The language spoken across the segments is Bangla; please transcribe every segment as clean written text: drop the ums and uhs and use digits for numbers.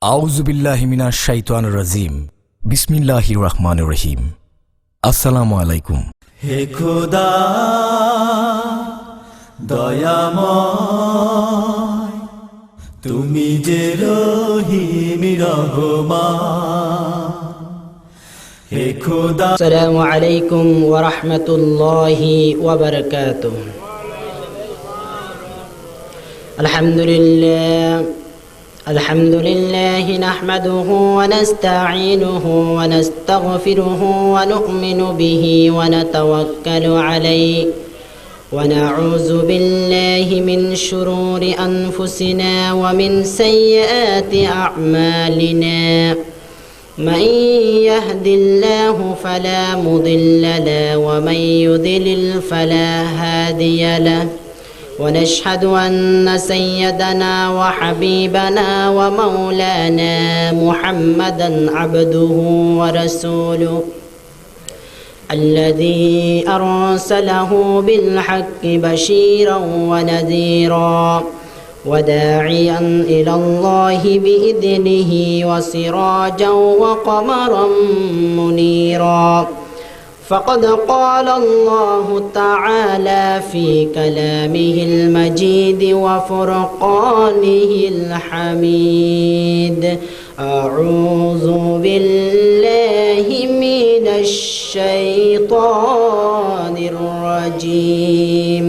আউযু বিল্লাহি মিনাশ শাইতানির রাজিম। বিসমিল্লাহির রহমানির রহিম। আসসালামু আলাইকুম। হে খোদা দয়াময়, তুমি যে রহিম রহমান। হে খোদা। আসসালামু আলাইকুম ওয়া রাহমাতুল্লাহি ওয়া বারাকাতুহু। আলহামদুলিল্লাহ নাহমাদুহু ওয়া নাস্তাঈনুহু ওয়া নাস্তাগফিরুহু ওয়া নু'মিনু বিহি ওয়া নাতাওয়াক্কালু আলাইহি ওয়া নাউযু বিল্লাহি মিন শুরুরি আনফুসিনা ওয়া মিন সাইয়্যাতি আ'মালিনা। من يهد الله فلا مضل له ومن يضلل فلا هادي له ونشهد أن سيدنا وحبيبنا ومولانا محمدا عبده ورسوله الذي أرسله بالحق بشيرا ونذيرا وداعيا إلى الله بإذنه وسراجا وقمرا منيرا. فقد قال الله تعالى في كلامه المجيد وفرقانه الحميد: أعوذ بالله من الشيطان الرجيم.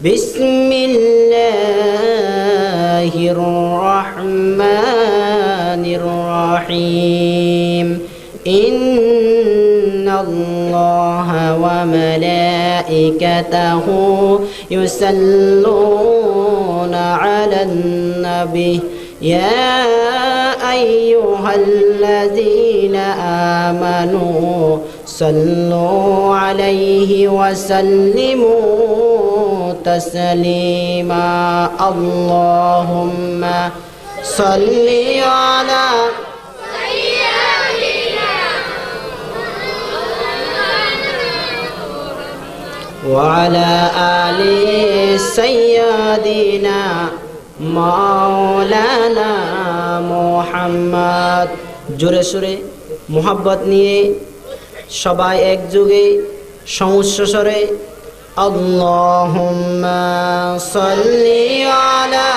بسم الله الرحمن الرحيم. إن الله وملائكته يصلون على النبي يا أيها الذين آمنوا صلوا عليه وسلموا تسليما. اللهم صل على وعلى آل سيدنا مولانا মুহাম্মদ। জোরে সুরে মোহাব্বত নিয়ে সবাই একযোগে সমুচ্চস্বরে আল্লাহুম্মা সাল্লি আলা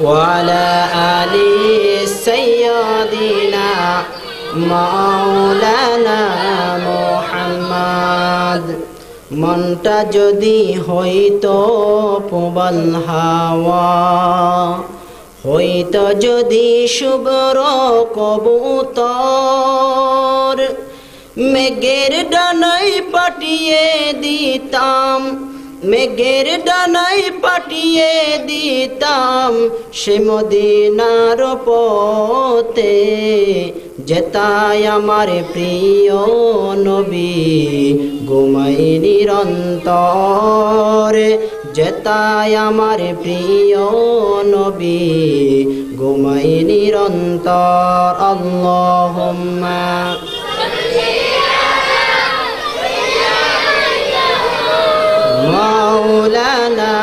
وعلى آل سيدنا مولانا মুহাম্মদ। মনটা যদি হইতো প্রবল হাওয়া, হইতো যদি শুভ্র কবুতর, মেঘের ডানায় পাঠিয়ে দিতাম, মেঘের ডানায় পাঠিয়ে দিতাম সে মদিনার পথে, যেতায় আমার প্রিয় নবী ঘুমাই নিরন্তর, যেতায় আমার প্রিয় নবী ঘুমাই নিরন্তর। আল্লাহুম্মা مولانا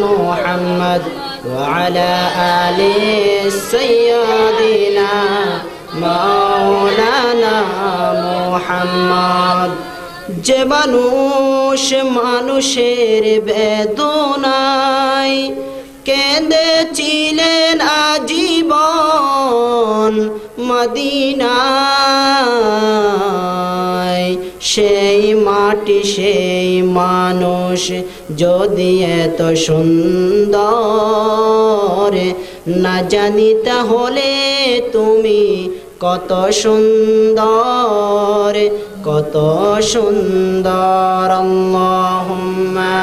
محمد وعلى آل سيدنا مولانا محمد। যে মানুষ মানুষের বেদনায় কেঁদেছিলেন আজীবন মদিনায়, সেই মাটি সেই মানুষ যদি এত সুন্দর না জানি তাহলে তুমি কত সুন্দর, কত সুন্দর। আল্লাহুম্মা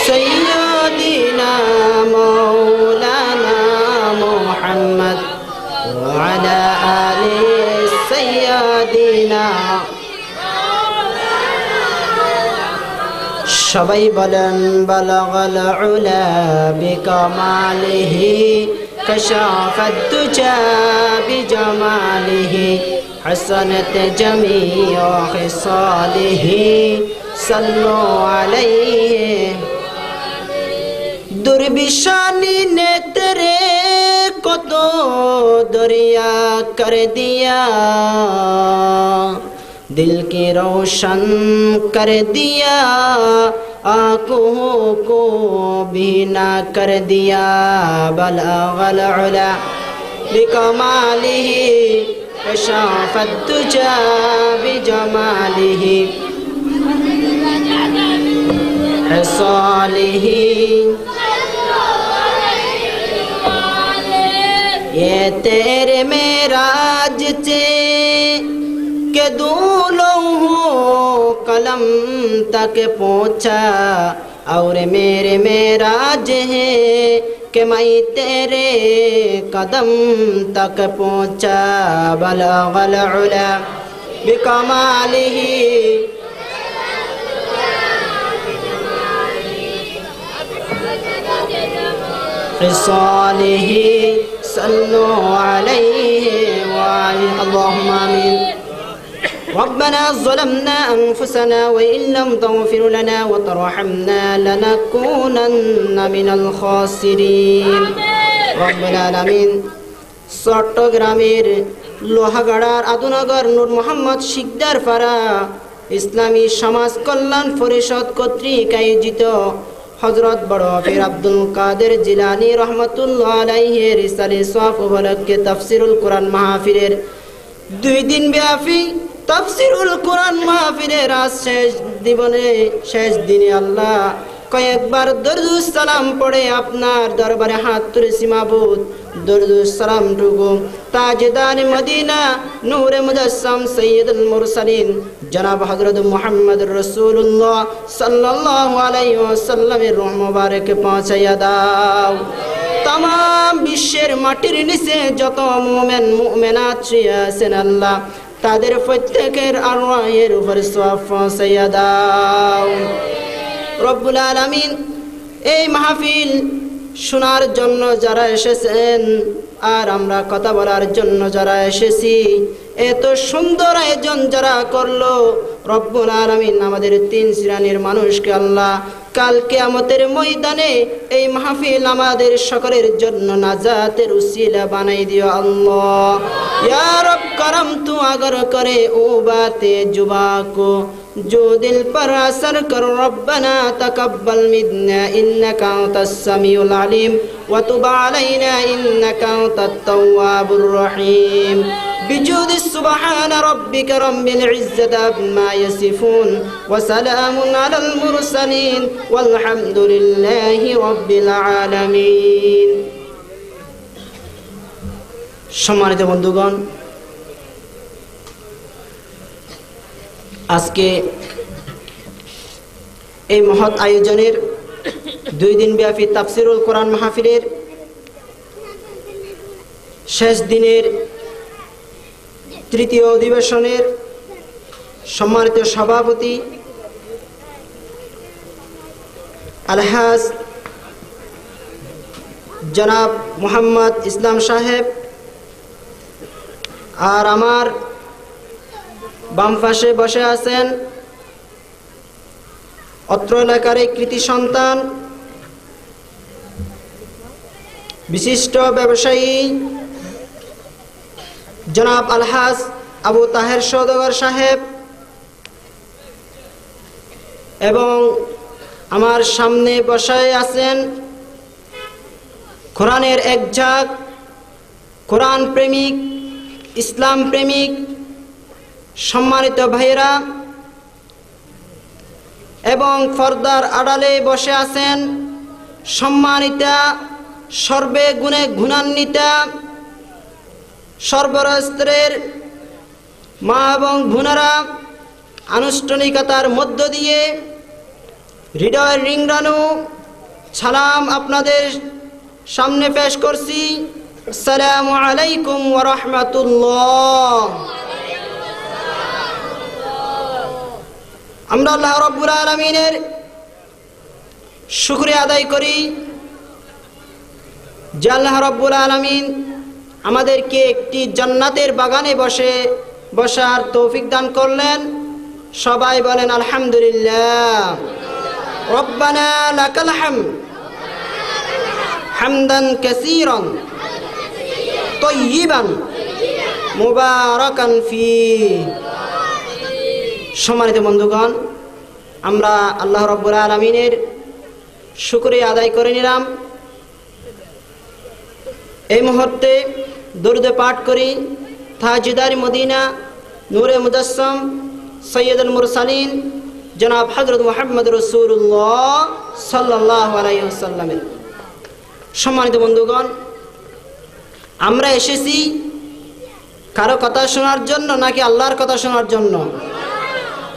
সাইয়্যিদিনা মাওলানা মুহাম্মদ ওয়া আলা আলি সাইয়্যিদিনা। সবাই বলেন বালাগাল উলা বিকামালিহি কাশাফাত দুজা বিজামালিহি হাসানাত জামিউ খিসালিহি सल्लो अलैहि दुर्बिशानी ने तेरे को तो दरिया कर दिया दिल की रोशन कर दिया आँखों को बीना कर दिया बलगल उला बिकमालिही कशाफत दुजा बिजमालिही सालिही ये तेरे मेराज से के दूलों कलम तक पहुँचा और मेरे मेराज है कि मैं तेरे कदम तक पहुँचा बलगल उला बिकमालिही صالحه صلوا عليه وعلى اللهم آمين ربنا ظلمنا أنفسنا وإن لم تغفر لنا وترحمنا لنكونن من الخاسرين رب العالمين চট্টগ্রামের লোহাগাড়ার আদুনগর নূর মোহাম্মদ শিকদার পাড়া ইসলামী সমাজ কল্যাণ পরিষদ কর্তৃক আয়োজিত হযরত বড় পীর আব্দুল কাদের জিলানী রহমাতুল্লাহ আলাইহির রিসালে সওয়াব উপলক্ষে তাফসীরুল কোরআন মাহফিলের 2 দিন ব্যাপী তাফসীরুল কোরআন মাহফিলের আজ শেষ দিনে আল্লাহ কয়েকবার দরুদ সালাম পড়ে আপনার দরবারে হাত তুলেছি মাবুদ দরুদ সালাম টুকু তাজদার মদিনা নূরে মুজাসসাম সৈয়দুল মুরসালিন জনাব হযরত মুহাম্মদ রাসূলুল্লাহ সাল্লাল্লাহু আলাইহি ওয়াসাল্লামের রূহ মুবারক পৌঁছায়া দাও तमाम বিশ্বের মাটির নিচে যত মুমিন মুমিনাত শুয়ে আছেন আল্লাহ তাদের প্রত্যেকের আরওয়াহের উপর সওয়াব পৌঁছায়া দাও রব্বুল আলামিন এই মাহফিল শোনার জন্য যারা এসেছেন আর আমরা কথা বলার জন্য যারা এসেছি এত সুন্দর আয়োজন যারা করলো রব্বুল আলামিন আমাদের 3 শ্রেণীর মানুষকে আল্লাহ কাল কিয়ামতের ময়দানে এই মাহফিল আমাদের সকলের জন্য নাজাতের উসিলা বানাই দিও আল্লাহ ইয়া রব করম তু अगर करे ओ बातें जुबा को जो दिल पर असर कर रब्बना तकब्बल मिन्ना इन्नका अंतस समीउल अलीम व तुब अलैना इन्नका अंतत तव्वाबुर रहीम बिजुद सुबहान रब्बिका रब्बिल इज्जति अम्मा यसिफून व सलामुन अलल मुरसलीन वल्हम्दुलिल्लाहि रब्बिल आलामीन সম্মানিত বন্ধুগণ আজকে এই মহৎ আয়োজনের 2 দিন ব্যাপী তাফসীরুল কোরআন মাহফিলের শেষ দিনের তৃতীয় অধিবেশনের সম্মানিত সভাপতি আলহাজ জনাব মোহাম্মদ ইসলাম সাহেব আর আমার বাম পাশে বসে আছেন অত্র এলাকার কৃতি সন্তান বিশিষ্ট ব্যবসায়ী জনাব আলহাজ আবু তাহের সওদাগর সাহেব এবং আমার সামনে বসে আছেন কোরআনের এক ঝাঁক কোরআন প্রেমিক ইসলাম প্রেমিক সম্মানিত ভাইরা এবং পর্দার আড়ালে বসে আছেন সম্মানিতা সর্বে গুণে গুণান্বিতা সর্বস্তরের মা এবং বোনেরা আনুষ্ঠানিকতার মধ্য দিয়ে হৃদয়ের রিংরানু সালাম আপনাদের সামনে পেশ করছি আসসালামু আলাইকুম ওয়া রাহমাতুল্লাহ আমরা আল্লাহ রাব্বুল আলামিনের শুকরিয়া আদায় করি যে আল্লাহ রাব্বুল আলামিন আমাদেরকে একটি জান্নাতের বাগানে বসার তৌফিক দান করলেন সবাই বলেন আলহামদুলিল্লাহ। রব্বানা লাকাল হামদ হামদান কাসীরান তাইয়িবান মুবারাকান ফি। সম্মানিত বন্ধুগণ, আমরা আল্লাহ রাব্বুল আলামিনের শুকরিয়া আদায় করে নিলাম। এই মুহূর্তে দরুদ পাঠ করি তাজদার মদিনা নূরে মুজাসসাম সৈয়দুল মুরসালিন জনাব হযরত মুহাম্মদ রাসূলুল্লাহ সাল্লাল্লাহু আলাইহি ওয়াসাল্লামের। সম্মানিত বন্ধুগণ, আমরা এসেছি কারো কথা শোনার জন্য নাকি আল্লাহর কথা শোনার জন্য?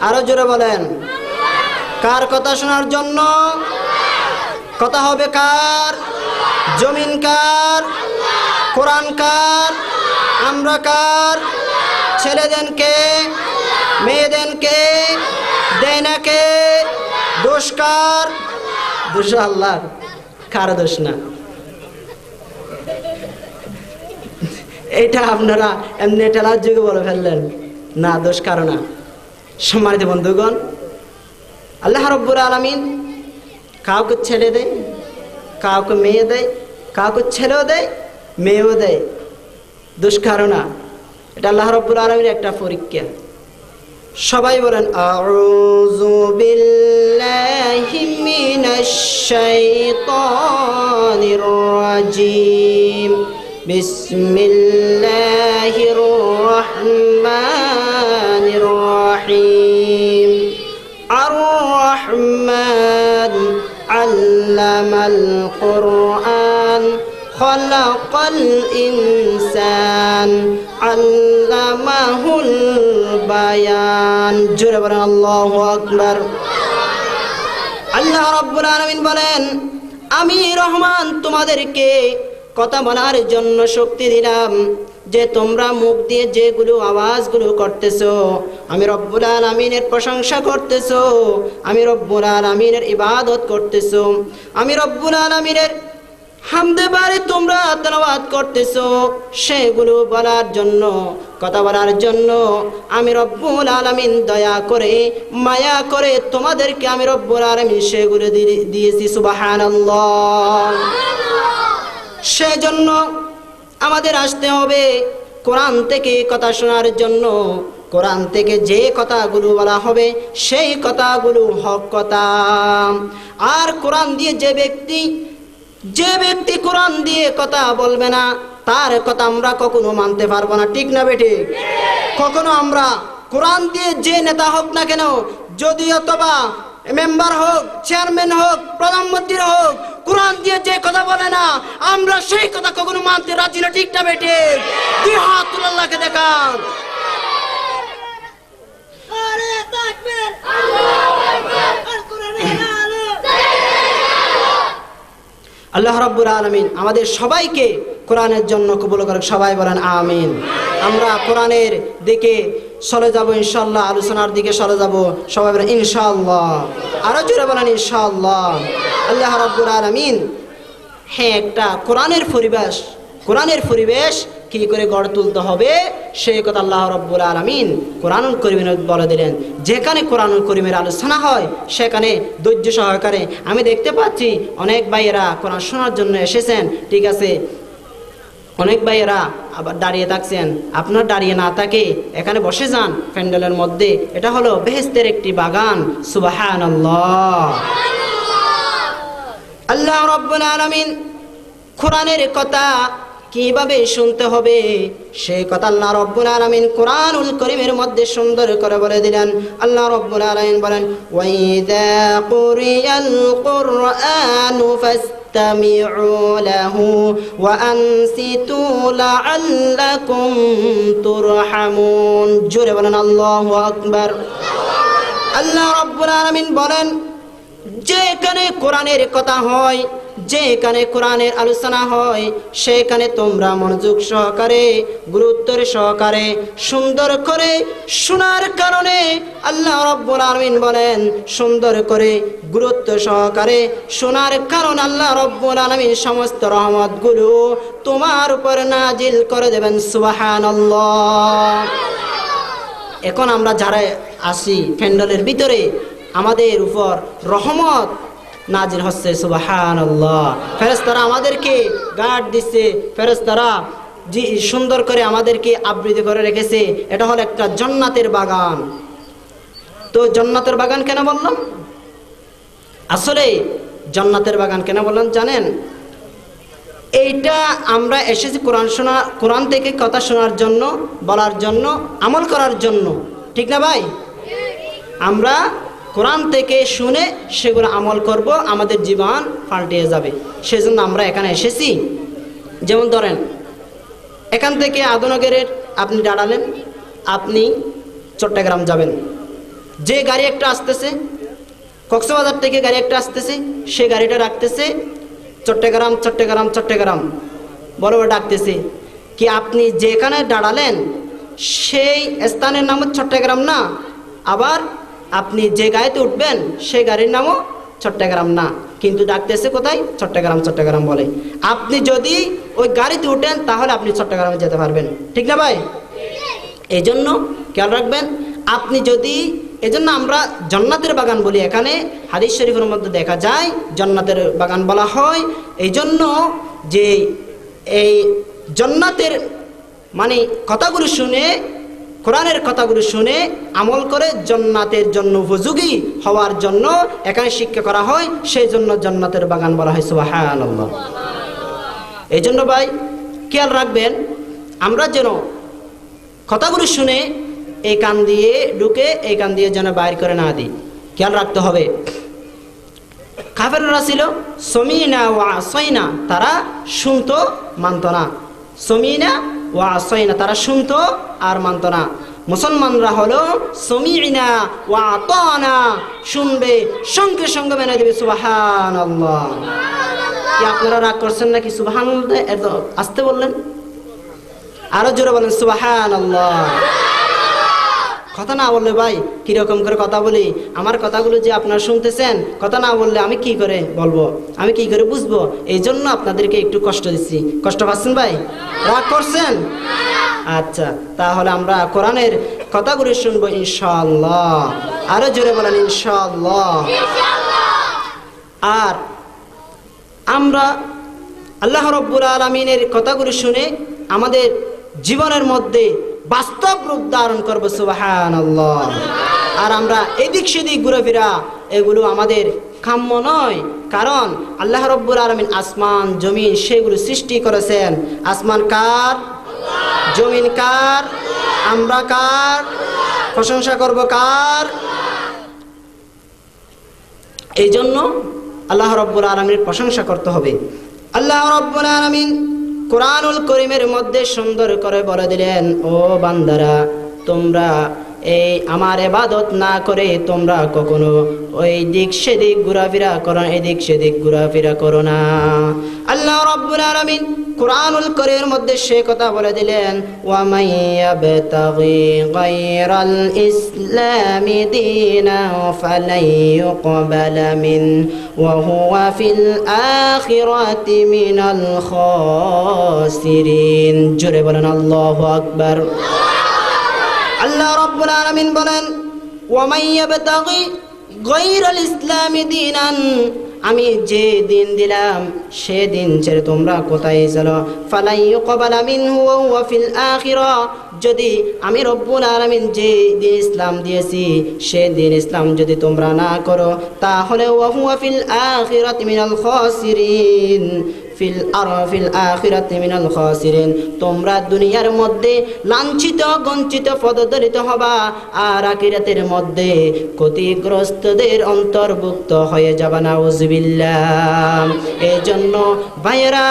আরো জোরে বলেন, কার কথা শোনার জন্য? কথা হবে কার? জমিন কার? কোরআন কার? আমরা কার? ছেলে দেন কে? মেয়ে দেন কে? দেয় না কে? দোষ কার? দোষ আল্লাহর, কার দোষ না। এইটা আপনারা এমনি টেলার যুগে বলে ফেললেন, না দোষ কারো না। সম্মানিত বন্ধুগণ, আল্লাহ রাব্বুল আলামিন কাউকে ছেলে দেয়, কাউকে মেয়ে দেয়, কাউকে ছেলেও দেয় মেয়েও দেয়, দোষ কারো না। এটা আল্লাহ রাব্বুল আলামিনের একটা পরীক্ষা। সবাই বলেন আউযু বিল্লাহি মিনাশ শাইতানির রাজিম। বিসমিল্লাহির রহমানির রহিম। আর রহমান আল্লামাল কুরআন খালাকাল ইনসান আল্লামাহুল বায়ান। জোরে বলেন আল্লাহু আকবার। আল্লাহ রাব্বুল আলামিন বলেন, আমি রহমান তোমাদেরকে কথা বলার জন্য শক্তি দিলাম, যে তোমরা মুখ দিয়ে যেগুলো আওয়াজগুলো করতেছো, আমি রব্বুল আলামিনের প্রশংসা করতেছো, আমি রব্বুল আলামিনের ইবাদত করতেছো, আমি রব্বুল আলামিনের হামদে বারে তোমরা তেলাওয়াত করতেছো, সেগুলো বলার জন্য, কথা বলার জন্য আমি রব্বুল আলামিন দয়া করে মায়া করে তোমাদেরকে আমি রব্বুল আলামিন সেগুলো দিয়েছি। সুবহানাল্লাহ। সেজন্য আমাদের আসতে হবে কোরআন থেকে কথা শোনার জন্য। কোরআন থেকে যে কথাগুলো বলা হবে সেই কথাগুলো হক কথা। আর কোরআন দিয়ে যে ব্যক্তি কোরআন দিয়ে কথা বলবে না, তার কথা আমরা কখনো মানতে পারবো না। ঠিক না বেঠিক? কখনো আমরা কোরআন দিয়ে যে নেতা হোক না কেন, যদি অথবা মেম্বার হোক, চেয়ারম্যান হোক, প্রধানমন্ত্রী হোক, কোরআন দিয়ে যে কথা বলে না, আমরা সেই কথা কখনো মানতে রাজি না। ঠিক না বেঠিক? দুই হাত তুলে আল্লাহকে দেখান। আল্লাহ রাব্বুল আলামিন আমাদের সবাইকে কোরআনের জন্য কবুল করুক। সবাই বলেন আমিন। আমরা কোরআনের দিকে চলে যাব ইনশাআল্লাহ, আলোচনার দিকে চলে যাব। সবাই বলেন ইনশাআল্লাহ। আরো জোরে বলেন ইনশাআল্লাহ। আল্লাহ রাব্বুল আলামিন হ্যাঁ একটা কোরআনের পরিবেশ কি করে গড়ে তুলতে হবে সেই কথা আল্লাহ রাব্বুল আলামিন কোরআনুল কারীমে বলে দিলেন। যেখানে কোরআনুল কারীমের আলোচনা হয় সেখানে ধৈর্য সহকারে, আমি দেখতে পাচ্ছি অনেক ভাইয়েরা কোরআন শোনার জন্য এসেছেন, ঠিক আছে, অনেক ভাইয়েরা আবার দাঁড়িয়ে থাকছেন। আপনার দাঁড়িয়ে না থাকে এখানে বসে যান প্যান্ডেলের মধ্যে। এটা হলো বেহেশতের একটি বাগান। সুবহানাল্লাহ। আল্লাহ রাব্বুল আলামিন কোরআনের কথা কিভাবে শুনতে হবে সেই কথা আল্লাহ রাব্বুল আলামিন কোরআনুল কারীমের মধ্যে সুন্দর করে বলে দিলেন। আল্লাহ রাব্বুল আলামিন বলেন, ওয়াইদা কুরিয়াল কুরআনু ফাসতামিউ লাহু ওয়া আনসিতু লাআল্লাকুম তুরহামুন। জোরে বলেন আল্লাহু আকবার। আল্লাহ রাব্বুল আলামিন বলেন, যেখানে কোরআনের কথা হয়, যেখানে কোরআনের আলোচনা হয়, সেখানে তোমরা মনোযোগ সহকারে, গুরুত্বের সহকারে, সুন্দর করে শোনার কারণে আল্লাহ রাব্বুল আলামিন বলেন, সুন্দর করে গুরুত্ব সহকারে শোনার কারণে আল্লাহ রাব্বুল আলামিন সমস্ত রহমতগুলো তোমার উপর নাজিল করে দেবেন। সুবহানাল্লাহ। এখন আমরা যারা আসি প্যান্ডেলের ভিতরে আমাদের উপর রহমত নাজির হচ্ছে সুবহানাল্লাহ। ফেরেশতারা আমাদেরকে গার্ড দিচ্ছে, ফেরেশতারা জি সুন্দর করে আমাদেরকে আবৃত করে রেখেছে। এটা হলো একটা জান্নাতের বাগান। তো জান্নাতের বাগান কেন বললাম? আসলে জান্নাতের বাগান কেন বললাম জানেন? এইটা আমরা এসেছি কোরআন থেকে কথা শোনার জন্য, বলার জন্য, আমল করার জন্য, ঠিক না ভাই? আমরা কোরআন থেকে শুনে সেগুলো আমল করব, আমাদের জীবন পাল্টিয়ে যাবে, সেজন্য আমরা এখানে এসেছি। যেমন ধরেন এখান থেকে আদনগরের আপনি দাঁড়ালেন, আপনি চট্টগ্রাম যাবেন, যে গাড়ি একটা আসতেছে কক্সবাজার থেকে গাড়ি একটা আসতেছে, সে গাড়িটা রাখতেছে চট্টগ্রাম চট্টগ্রাম চট্টগ্রাম বড় বড় ডাকতেছে। কি আপনি যেখানে দাঁড়ালেন সেই স্থানের নাম চট্টগ্রাম না, আবার আপনি যে গাড়িতে উঠবেন সেই গাড়ির নামও চট্টগ্রাম না, কিন্তু ডাকতেছে কোথায়? চট্টগ্রাম চট্টগ্রাম বলে। আপনি যদি ওই গাড়িতে উঠেন তাহলে আপনি চট্টগ্রামে যেতে পারবেন, ঠিক না ভাই? এই জন্য খেয়াল রাখবেন। আপনি যদি, এজন্য আমরা জান্নাতের বাগান বলি। এখানে হাদিস শরীফের মধ্যে দেখা যায় জান্নাতের বাগান বলা হয় এই জন্য যে এই জান্নাতের মানে কথাগুলো শুনে, কোরআনের কথাগুলো শুনে আমল করে জান্নাতের জন্য উপযোগী হওয়ার জন্য এখানে শিক্ষা করা হয়, সেই জন্য জান্নাতের বাগান বলা হয় সুবহানাল্লাহ। এই জন্য ভাই খেয়াল রাখবেন, আমরা যেন কথাগুলো শুনে এই কান দিয়ে ঢুকে এই কান দিয়ে যেন বাইর করে না দিই, খেয়াল রাখতে হবে। কাফেররা ছিল সমিনা ওয়া আসাইনা, তারা শুনতো মানত না। সমিনা ওয়া আসাইনা, তারা শুনতো আর মানত না। মুসলমানরা হলো সমিনা ওয়া আতানা, শুনবে সঙ্গে সঙ্গে মেনে দেবে সুবহানাল্লাহ। কি আপনারা রাগ করছেন নাকি? সুবহানাল্লাহ এত আসতে বললেন, আরো জোরে বলেন সুবহানাল্লাহ। কথা না বললে ভাই কিরকম করে কথা বলি? আমার কথাগুলো যে আপনারা শুনতেছেন, কথা না বললে আমি কি করে বলবো, আমি কি করে বুঝবো? এই জন্য আপনাদেরকে একটু কষ্ট দিচ্ছি। কষ্ট পাচ্ছেন ভাই? রাগ করছেন? আচ্ছা, তাহলে আমরা কোরআনের কথাগুলো শুনবো ইনশাআল্লাহ। আরো জোরে বলেন ইনশাআল্লাহ। আর আমরা আল্লাহ রাব্বুল আলামিনের কথাগুলো শুনে আমাদের জীবনের মধ্যে বাস্তব রূপ ধারণ করবো সুবহানাল্লাহ। আর আমরা এদিক সেদিক ঘুরেফেরা এগুলো আমাদের কাম্য নয়, কারণ আল্লাহ রাব্বুল আলামিন আসমান জমিন সেগুলো সৃষ্টি করেছেন। আসমান কার? জমিন কার? আমরা কার? প্রশংসা করব কার? এই জন্য আল্লাহ রাব্বুল আলামিনের প্রশংসা করতে হবে। আল্লাহ রাব্বুল আলামিন কোরআনুল কারীমের মধ্যে সুন্দর করে বলে দিলেন, ও বান্দারা, তোমরা এই আমার ইবাদত না করে তোমরা কখনো ওই দিক সেদিক ঘোরাফেরা করো, এদিক সেদিক ঘোরাফেরা করো না। আল্লাহ রাব্বুল আলামিন কোরআনুল কারীমের মধ্যে সে কথা বলে দিলেন, ওয়া মান ইয়াবতাগি গায়রাল ইসলামি দীনান ফালান ইউকবালা মিন ওয়া হুয়া ফিল আখিরাতি মিনাল খাসিরিন। জোরে বলেন আল্লাহু আকবার। আল্লাহ রাব্বুল আলামিন বলেন, ওয়া মান ইয়াবতাগি গায়রাল ইসলামি দীনান, আমি যে দিন দিলাম সে দিন ছেড়ে তোমরা কোথায় চলো? ফালাই ইউকবালা মিনহু ওয়া হুয়া ফিল আখিরাহ, যদি আমি রব্বুল আলামিন যে দিন ইসলাম দিয়েছি সে দিন ইসলাম যদি তোমরা না করো, তাহলে ওয়া হুয়া ফিল আখিরাতি মিনাল খাসিরিন, ফিল আখিরাতি মিনাল খাসিরিন, তোমরা দুনিয়ার মধ্যে লাঞ্ছিত গঞ্চিত পদদলিত হবা, আর আখিরাতের মধ্যে ক্ষতিগ্রস্তদের অন্তর্ভুক্ত হয়ে যাবা। নাউযুবিল্লাহ। এই জন্য ভাইয়েরা,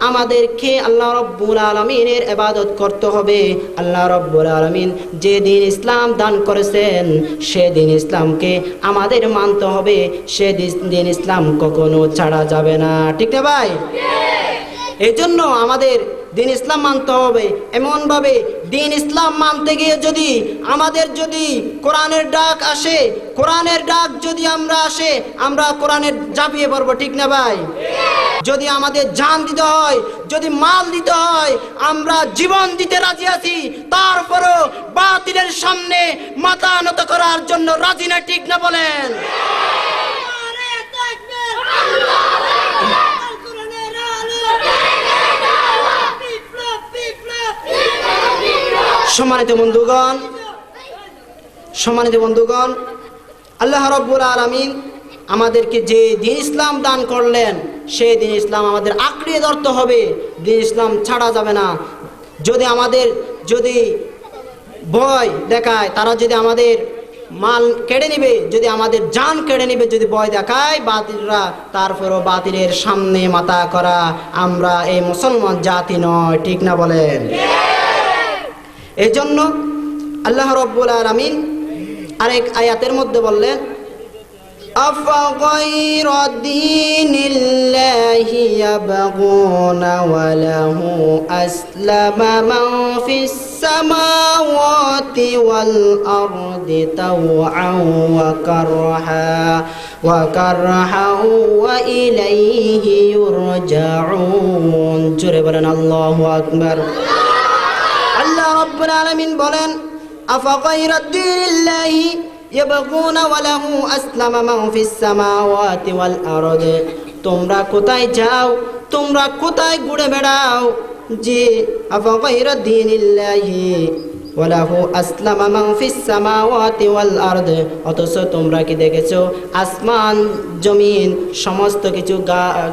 আমাদেরকে আল্লাহ রাব্বুল আলামিনের ইবাদত করতে হবে। আল্লাহ রাব্বুল আলামিন যে দিন ইসলাম দান করেছেন সে দিন ইসলামকে আমাদের মানতে হবে, সে দিন ইসলাম কখনো ছাড়া যাবে না, ঠিক না ভাই? এই জন্য আমাদের দিন ইসলাম মানতে হবে। এমনভাবে দিন ইসলাম মানতে গিয়ে যদি আমাদের যদি কোরআনের ডাক আসে, কোরআনের ডাক যদি আমরা কোরআনের ঝাঁপিয়ে পড়বো, ঠিক না ভাই? যদি আমাদের জান দিতে হয়, যদি মাল দিতে হয়, আমরা জীবন দিতে রাজি আছি। তারপরও বাতিল বাতিলের সামনে মাথা নত করার জন্য রাজি না, ঠিক না বলেন? সম্মানিত বন্ধুগণ, আল্লাহ রাব্বুল আলামিন আমাদেরকে যে দ্বীন ইসলাম দান করলেন, সেই দ্বীন ইসলাম আমাদের আঁকড়িয়ে ধরতে হবে। দ্বীন ইসলাম ছাড়া যাবে না। যদি ভয় দেখায়, তারা যদি আমাদের মাল কেড়ে নিবে, যদি আমাদের জান কেড়ে নিবে, যদি ভয় দেখায় বাতিলরা, তারপরও বাতিলের সামনে মাথা করা আমরা এই মুসলমান জাতি নয়, ঠিক না বলেন? এই জন্য আল্লাহ রাব্বুল আলামিন আরেক আয়াতের মধ্যে বললেন, আফাগাইরা দীনিল্লাহি ইয়াবগুনা ওয়া লাহু আসলামা মান ফিস সামাওয়াতি ওয়াল আরদি তাওআন ওয়া কারহা ওয়া ইলাইহি ইউরজাউন। জোরে বলেন আল্লাহু আকবার। আল্লাহ রাব্বুল আলামিন বলেন, আফাগাইরা দীনিল্লাহি ইয়াবগুনা ওয়া লাহু আসলামা মান ফিস সামাওয়াতি ওয়াল আরদি। তোমরা কোথায় যাও, তোমরা কোথায় ঘুরে বেড়াও যে আফাগাইরা দীনিল্লাহি ওয়া লাহু আসলামা মান ফিস সামাওয়াতি ওয়াল আরদি, অথচ তোমরা কি দেখেছো আসমান জমিন সমস্ত কিছু,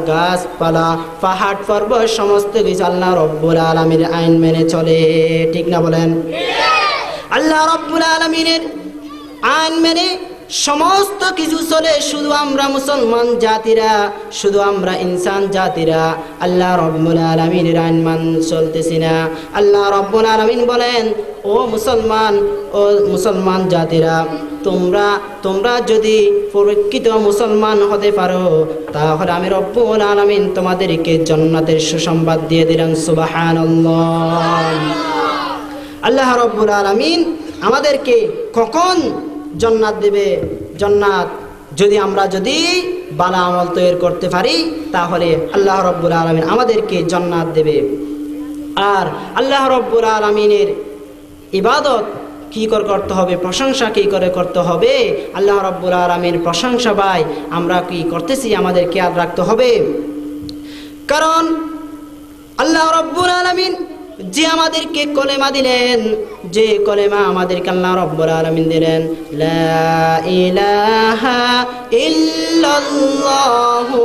গাছপালা পাহাড় পর্বত সমস্ত কিছু আল্লাহ রাব্বুল আলামিনের আইন মেনে চলে, ঠিক না বলেন? আল্লাহ রাব্বুল আলামিনের আইন মেনে সমস্ত কিছু চলে। শুধু আমরা মুসলমান জাতিরা, শুধু আমরা ইনসান জাতিরা আল্লাহ রাব্বুল আলামিনের আইন মান চলতেছি না। আল্লাহ রাব্বুল আলামিন বলেন, ও মুসলমান জাতিরা, তোমরা যদি প্রকৃত মুসলমান হতে পারো, তাহলে আমি রব্বুল আলামিন তোমাদেরকে জান্নাতের সুসংবাদ দিয়ে দিলাম। সুবহানাল্লাহ। আল্লাহ রাব্বুল আলামিন আমাদেরকে কখন জান্নাত দেবে? জান্নাত যদি আমরা ভালো আমল তৈরি করতে পারি, তাহলে আল্লাহ রাব্বুল আলামিন আমাদেরকে জান্নাত দেবে। আর আল্লাহ রাব্বুল আলামিনের ইবাদত কি করে করতে হবে, প্রশংসা কি করে করতে হবে? আল্লাহ রাব্বুল আলামিনের প্রশংসা ভাই আমরা কি করতেছি আমাদের খেয়াল রাখতে হবে। কারণ আল্লাহ রাব্বুল আলামিন যে আমাদেরকে কলেমা দিলেন, যে কলেমা আমাদেরকে আল্লাহ রাব্বুল আলামিন দিলেন, লা ইলাহা ইল্লাল্লাহু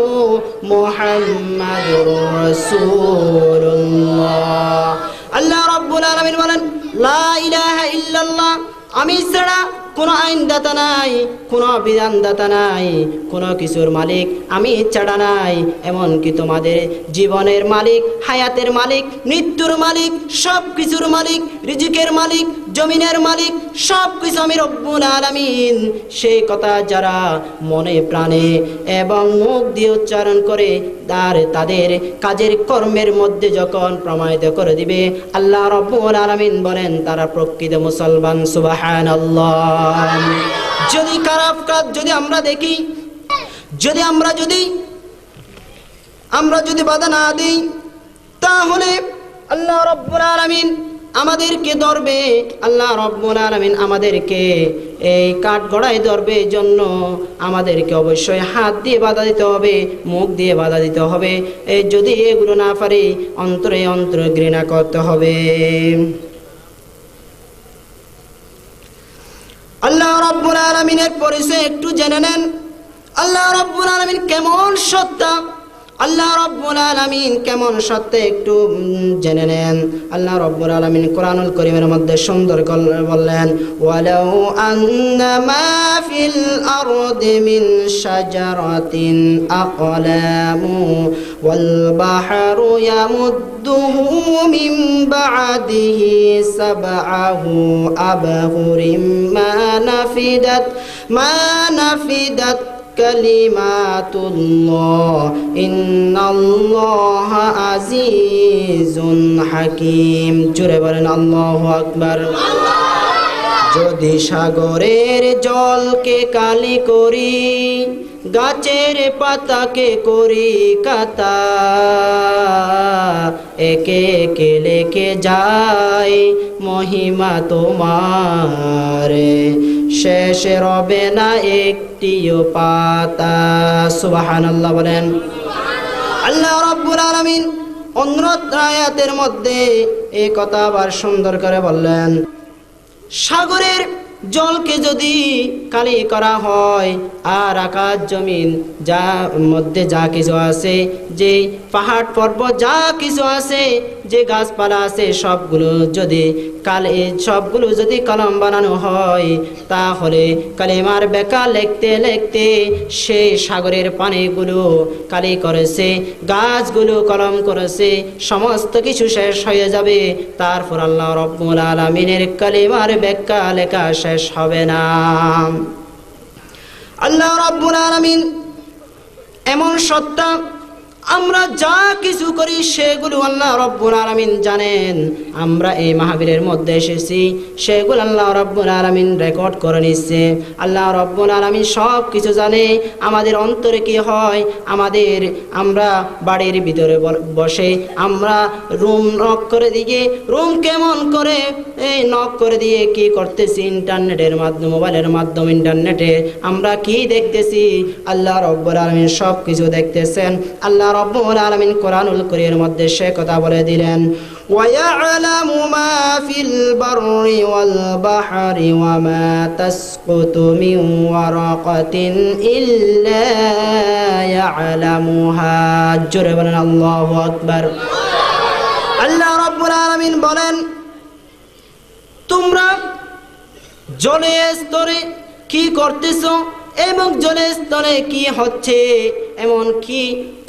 মুহাম্মাদুর রাসূলুল্লাহ। আল্লাহ রাব্বুল আলামিন বলেন, লা ইলাহা ইল্লাল্লাহ, আমি ছাড়া কোনো আইনদাতা নাই, কোনো বিধানদাতা নাই, কোনো কিছুর মালিক আমি ছাড়া নাই। এমনকি তোমাদের জীবনের মালিক, হায়াতের মালিক, মৃত্যুর মালিক, সব কিছুর মালিক, রিজিকের মালিক, জমিনের মালিক, সব কিছু আমি রব্বুল আলামিন। সেই কথা যারা মনে প্রাণে এবং মুখ দিয়ে উচ্চারণ করে তাদের কাজের কর্মের মধ্যে যখন প্রমাণিত করে দিবে, আল্লাহ রব্বুল আলামিন বলেন তারা প্রকৃত মুসলমান। সুবহানাল্লাহ। যদি খারাপ কাজ যদি আমরা দেখি, আমরা যদি বাধা না দিই, তাহলে আল্লাহ রাব্বুল আলামিন আমাদেরকে ধরবে। আল্লাহ রাব্বুল আলামিন আমাদেরকে এই কাঠগড়ায় ধরবে। এই জন্য আমাদেরকে অবশ্যই হাত দিয়ে বাধা দিতে হবে, মুখ দিয়ে বাধা দিতে হবে। এই যদি এগুলো না পারি, অন্তরে অন্তরে ঘৃণা করতে হবে। আল্লাহ রাব্বুল আলামিনের পরিচয় একটু জেনে নেন। আল্লাহ রাব্বুল আলামিন কেমন সত্তা, আল্লাহ রাব্বুল আলামিন কেমন সত্তা একটু জেনে নেন। আল্লাহ রাব্বুল আলামিন কোরআনুল কারীমের মধ্যে সুন্দর করে বললেন, ওয়ালাউ আন্না মা ফিল আরদি মিন শাজারাতিন আকলামু ওয়াল বাহরু ইয়ামুদ্দুহু মিন বা'দিহি সাবআহু আবহুরিম মা নাফিদাত কালিমাতুল্লাহ ইন্নাল্লাহা আজিজুন হাকীম। জোরে বলেন আল্লাহু আকবার। যদি সাগরের জলকে কালি করি, গাছের পাতাকে করি কাতা, একে একে লেখে যায় মহিমা তোমার, শেষ রবে না একটিও পাতা। সুবহানাল্লাহ বলেন। আল্লাহ রাব্বুল আলামিন অন্য আয়াতের মধ্যে এই কথা আবার সুন্দর করে বললেন, সাগরের জলকে যদি কালি করা হয় আর আকাশ জমিন যা মধ্যে যা কিছু আছে, যে পাহাড় পর্বত যা কিছু আছে, যে গাছপালা আছে, সবগুলো যদি কলম বানানো হয়, তাহলে কালিমার বেকা লিখতে লিখতে সেই সাগরের পানিগুলো কালি করেছে, গাছগুলো কলম করেছে, সমস্ত কিছু শেষ হয়ে যাবে। তারপর আল্লাহ রাব্বুল আলামিনের কালিমার বেকা লেখা শেষ হবে না। আল্লাহ রাব্বুল আলামিন এমন সত্তা, আমরা যা কিছু করি সেগুলো আল্লাহ রাব্বুল আলামিন জানেন। আমরা এই মাহফিলের মধ্যে এসেছি, সেগুলো আল্লাহ রাব্বুল আলামিন রেকর্ড করে নিচ্ছে। আল্লাহ রাব্বুল আলামিন সব কিছু জানে। আমাদের অন্তরে কি হয়, আমরা বাড়ির ভিতরে বসে আমরা রুম নক করে দিয়ে, রুম কেমন করে এই নক করে দিয়ে কি করতেছি, ইন্টারনেটের মাধ্যমে, মোবাইলের মাধ্যমে ইন্টারনেটে আমরা কি দেখতেছি, আল্লাহ রাব্বুল আলামিন সব কিছু দেখতেছেন। আল্লাহ রাব্বুল আলামিন কোরআনুল কারীমের মধ্যে সে কথা বলে দিলেন, وَيَعْلَمُ مَا فِي الْبَرِّ وَالْبَحْرِ وَمَا تَسْقُطُ مِنْ وَرَقَةٍ إِلَّا يَعْلَمُهَا। জোরে বলেন আল্লাহু আকবার। আল্লাহ রাব্বুল আলামিন বলেন, তোমরা জলের স্তরে কি করতেছো এবং জলের স্তরে কি হচ্ছে, এমন কি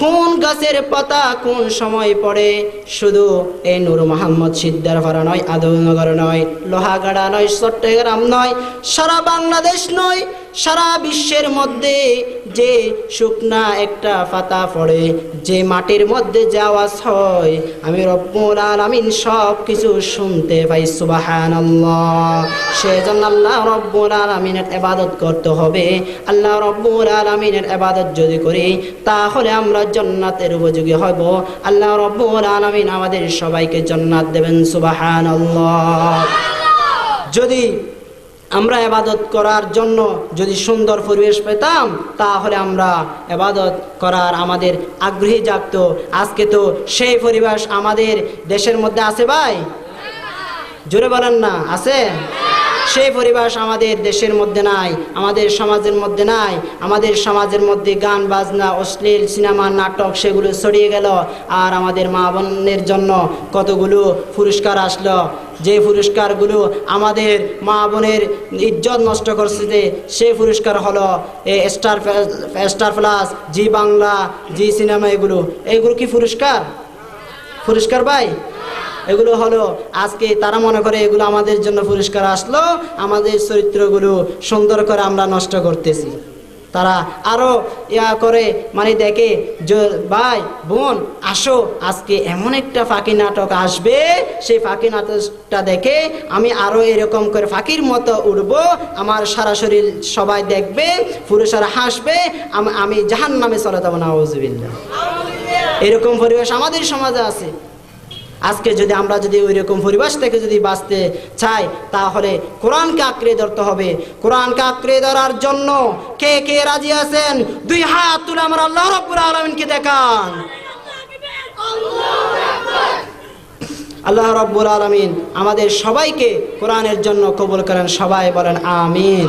কোন গাছের পাতা কোন সময় পড়ে, শুধু এই নূর মোহাম্মদ সিদ্দারপাড়া নয়, আদমনগর নয়, লোহাগাড়া নয়, চট্টগ্রাম নয়, সারা বাংলাদেশ নয়, সারা বিশ্বের মধ্যে যে শুকনা একটা পাতা পড়ে, যে মাটির মধ্যে যে আওয়াজ হয়, আমি রব্বুল আলামিন সব কিছু শুনতে পাই। সুবহানাল্লাহ। সেজন্য আল্লাহ রব্বুল আলামিনের ইবাদত করতে হবে। আল্লাহ রব্বুল আলামিনের ইবাদত যদি করি, তাহলে আমরা জান্নাতের উপযোগী হব। আল্লাহ রব্বুল আলামিন আমাদের সবাইকে জান্নাত দেবেন। সুবহানাল্লাহ। যদি আমরা ইবাদত করার জন্য যদি সুন্দর পরিবেশ পেতাম, তাহলে আমরা ইবাদত করার আমাদের আগ্রহী জাগতো। আজকে তো সেই পরিবেশ আমাদের দেশের মধ্যে আছে ভাই, জোরে বলেন না, আছে? সেই পরিবেশ আমাদের দেশের মধ্যে নাই, আমাদের সমাজের মধ্যে নাই। আমাদের সমাজের মধ্যে গান বাজনা, অশ্লীল সিনেমা, নাটক সেগুলো ছড়িয়ে গেল। আর আমাদের মা বোনের জন্য কতগুলো পুরস্কার আসলো, যে পুরস্কারগুলো আমাদের মা বোনের ইজ্জত নষ্ট করছে, সেই পুরস্কার হলো স্টার প্লাস, জি বাংলা, জি সিনেমা। এগুলো কি পুরস্কার ভাই? এগুলো হলো আজকে তারা মনে করে এগুলো আমাদের জন্য পুরস্কার আসলো, আমাদের চরিত্রগুলো সুন্দর করে আমরা নষ্ট করতেছি। তারা আরো করে মানে দেখে যে ভাই বোন আসো, আজকে এমন একটা ফাঁকি নাটক আসবে, সেই ফাঁকি নাটকটা দেখে আমি আরো এরকম করে ফাঁকির মতো উঠবো, আমার সারা শরীর সবাই দেখবে, পুরুষেরা হাসবে, আমি জাহান্নামে চলে যাবো। নাউযুবিল্লাহ। এরকম পরিবেশ আমাদের সমাজে আছে। আজকে যদি আমরা ওই রকম পরিবেশ থেকে যদি বাঁচতে চাই, তাহলে কোরআনকে আঁকড়ে ধরতে হবে। কোরআনকে আঁকড়ে ধরার জন্য কে কে রাজি আছেন? দুই হাত তুলে আমরা আল্লাহ রাব্বুল আলামিনকে দেখান। আল্লাহ রাব্বুল আলামিন আমাদের সবাইকে কোরআনের জন্য কবুল করেন। সবাই বলেন আমিন।